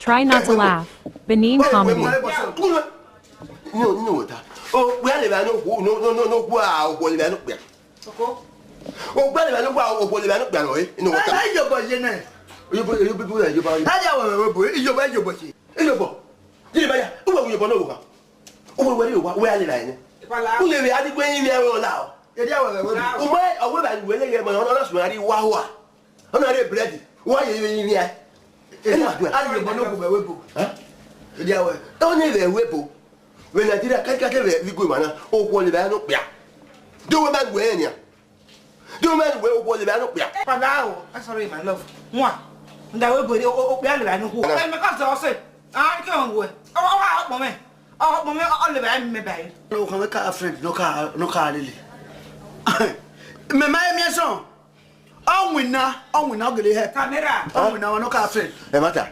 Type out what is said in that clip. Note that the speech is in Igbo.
Try not to laugh. Benin comedy. No what? Oh, we are no what they are not. Oh, but I know what they are not. You know what? I your boy, you where are they? Who live at the way you are now? Why are we like my honors? Where you are? I'm not ready. Why are you in here? Don't even whipple. When I did a can't we go, man. Oh, what the man up there? Do a man wear ya? Do a man wear what the man up there? But now, I'm sorry, my love. One. And I will put it I know who I'm a say. I can't go. Oh, moment. Oh, moment, all the time, maybe. No, come a friend, no car, Lily. My son. Oh, we now, get it. Camera. Oh, we now, no car friend. Matter.